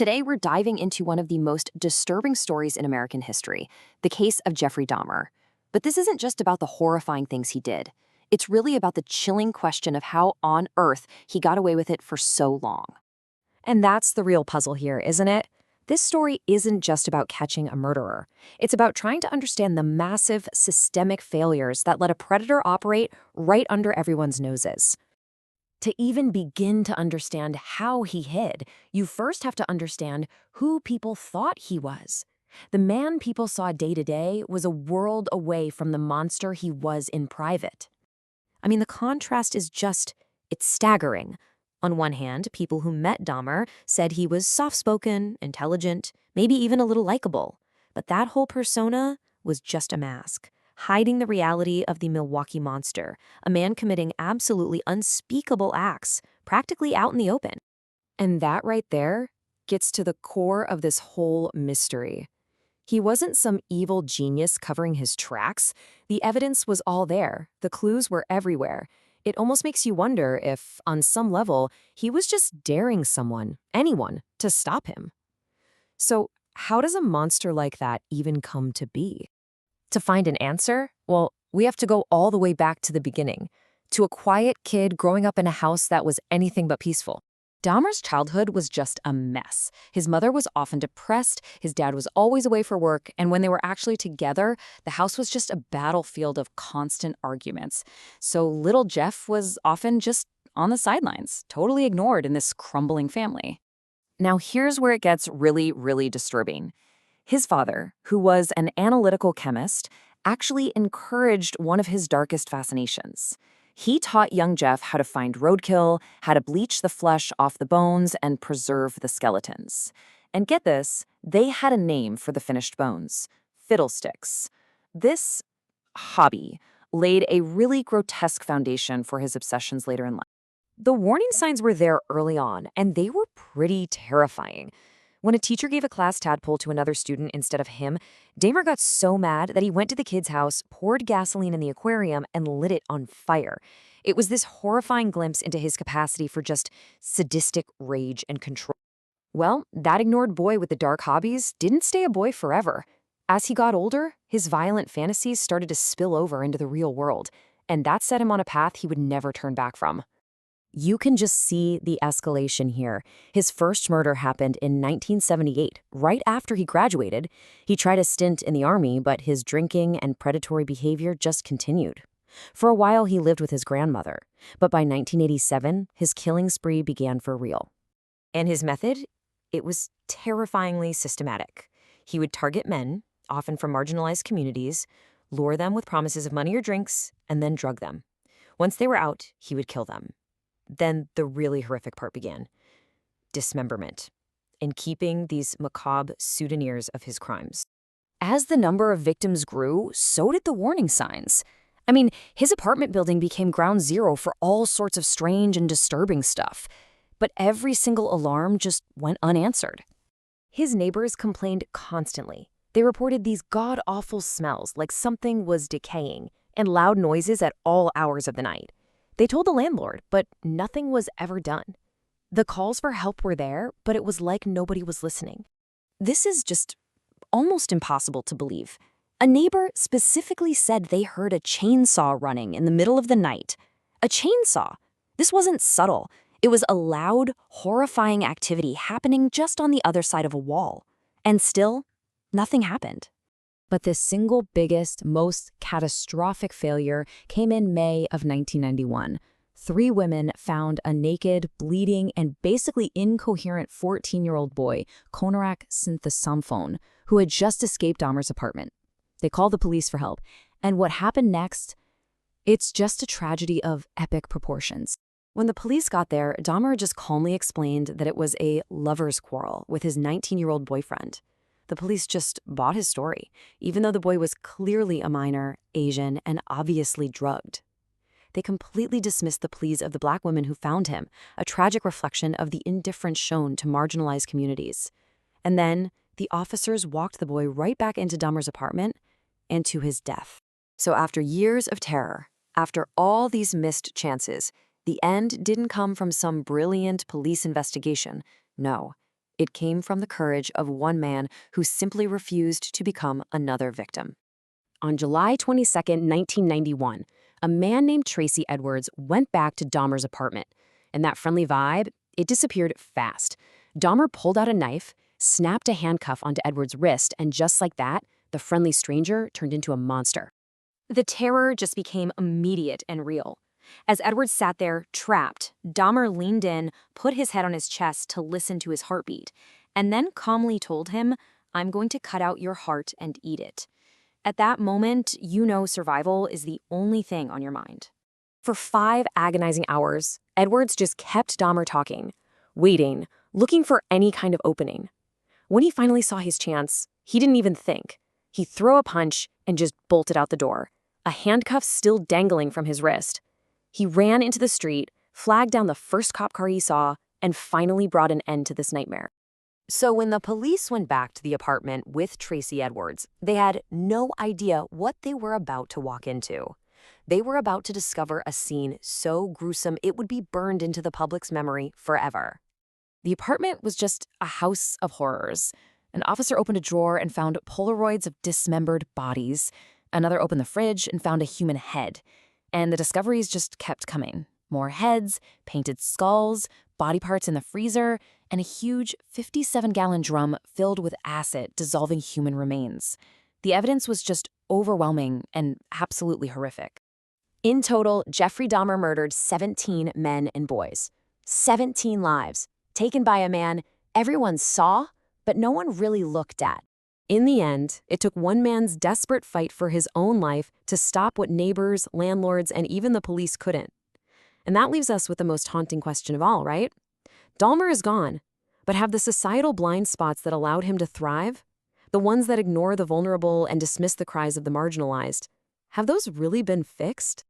Today, we're diving into one of the most disturbing stories in American history, the case of Jeffrey Dahmer. But this isn't just about the horrifying things he did. It's really about the chilling question of how on earth he got away with it for so long. And that's the real puzzle here, isn't it? This story isn't just about catching a murderer. It's about trying to understand the massive systemic failures that let a predator operate right under everyone's noses. To even begin to understand how he hid, you first have to understand who people thought he was. The man people saw day to day was a world away from the monster he was in private. I mean, the contrast is it's staggering. On one hand, people who met Dahmer said he was soft-spoken, intelligent, maybe even a little likable. But that whole persona was just a mask, hiding the reality of the Milwaukee Monster, a man committing absolutely unspeakable acts, practically out in the open. And that right there gets to the core of this whole mystery. He wasn't some evil genius covering his tracks. The evidence was all there. The clues were everywhere. It almost makes you wonder if, on some level, he was just daring someone, anyone, to stop him. So, how does a monster like that even come to be? To find an answer, well, we have to go all the way back to the beginning, to a quiet kid growing up in a house that was anything but peaceful. Dahmer's childhood was just a mess. His mother was often depressed, his dad was always away for work, and when they were actually together, the house was just a battlefield of constant arguments. So little Jeff was often just on the sidelines, totally ignored in this crumbling family. Now here's where it gets really, really disturbing. His father, who was an analytical chemist, actually encouraged one of his darkest fascinations. He taught young Jeff how to find roadkill, how to bleach the flesh off the bones, and preserve the skeletons. And get this, they had a name for the finished bones: fiddlesticks. This hobby laid a really grotesque foundation for his obsessions later in life. The warning signs were there early on, and they were pretty terrifying. When a teacher gave a class tadpole to another student instead of him, Dahmer got so mad that he went to the kid's house, poured gasoline in the aquarium, and lit it on fire. It was this horrifying glimpse into his capacity for just sadistic rage and control. Well, that ignored boy with the dark hobbies didn't stay a boy forever. As he got older, his violent fantasies started to spill over into the real world, and that set him on a path he would never turn back from. You can just see the escalation here. His first murder happened in 1978, right after he graduated. He tried a stint in the army, but his drinking and predatory behavior just continued. For a while, he lived with his grandmother, but by 1987, his killing spree began for real. And his method? It was terrifyingly systematic. He would target men, often from marginalized communities, lure them with promises of money or drinks, and then drug them. Once they were out, he would kill them. Then the really horrific part began: dismemberment, in keeping these macabre souvenirs of his crimes. As the number of victims grew, so did the warning signs. I mean, his apartment building became ground zero for all sorts of strange and disturbing stuff. But every single alarm just went unanswered. His neighbors complained constantly. They reported these god-awful smells like something was decaying, and loud noises at all hours of the night. They told the landlord, but nothing was ever done. The calls for help were there, but it was like nobody was listening. This is just almost impossible to believe. A neighbor specifically said they heard a chainsaw running in the middle of the night. A chainsaw! This wasn't subtle. It was a loud, horrifying activity happening just on the other side of a wall. And still, nothing happened. But the single biggest, most catastrophic failure came in May of 1991. 3 women found a naked, bleeding, and basically incoherent 14-year-old boy, Konarak Sinthasomphone, who had just escaped Dahmer's apartment. They called the police for help, and what happened next? It's just a tragedy of epic proportions. When the police got there, Dahmer just calmly explained that it was a lover's quarrel with his 19-year-old boyfriend. The police just bought his story, even though the boy was clearly a minor, Asian, and obviously drugged. They completely dismissed the pleas of the Black women who found him, a tragic reflection of the indifference shown to marginalized communities. And then the officers walked the boy right back into Dahmer's apartment and to his death. So after years of terror, after all these missed chances, the end didn't come from some brilliant police investigation. No, It came from the courage of one man who simply refused to become another victim. On July 22, 1991, a man named Tracy Edwards went back to Dahmer's apartment, and that friendly vibe, it disappeared fast. Dahmer pulled out a knife, snapped a handcuff onto Edwards' wrist, and just like that, the friendly stranger turned into a monster. The terror just became immediate and real. As Edwards sat there, trapped, Dahmer leaned in, put his head on his chest to listen to his heartbeat, and then calmly told him, "I'm going to cut out your heart and eat it." At that moment, you know survival is the only thing on your mind. For 5 agonizing hours, Edwards just kept Dahmer talking, waiting, looking for any kind of opening. When he finally saw his chance, he didn't even think. He threw a punch and just bolted out the door, a handcuff still dangling from his wrist. He ran into the street, flagged down the first cop car he saw, and finally brought an end to this nightmare. So when the police went back to the apartment with Tracy Edwards, they had no idea what they were about to walk into. They were about to discover a scene so gruesome it would be burned into the public's memory forever. The apartment was just a house of horrors. An officer opened a drawer and found Polaroids of dismembered bodies. Another opened the fridge and found a human head. And the discoveries just kept coming. More heads, painted skulls, body parts in the freezer, and a huge 57-gallon drum filled with acid dissolving human remains. The evidence was just overwhelming and absolutely horrific. In total, Jeffrey Dahmer murdered 17 men and boys. 17 lives, taken by a man everyone saw, but no one really looked at. In the end, it took one man's desperate fight for his own life to stop what neighbors, landlords, and even the police couldn't. And that leaves us with the most haunting question of all, right? Dahmer is gone, but have the societal blind spots that allowed him to thrive, the ones that ignore the vulnerable and dismiss the cries of the marginalized, have those really been fixed?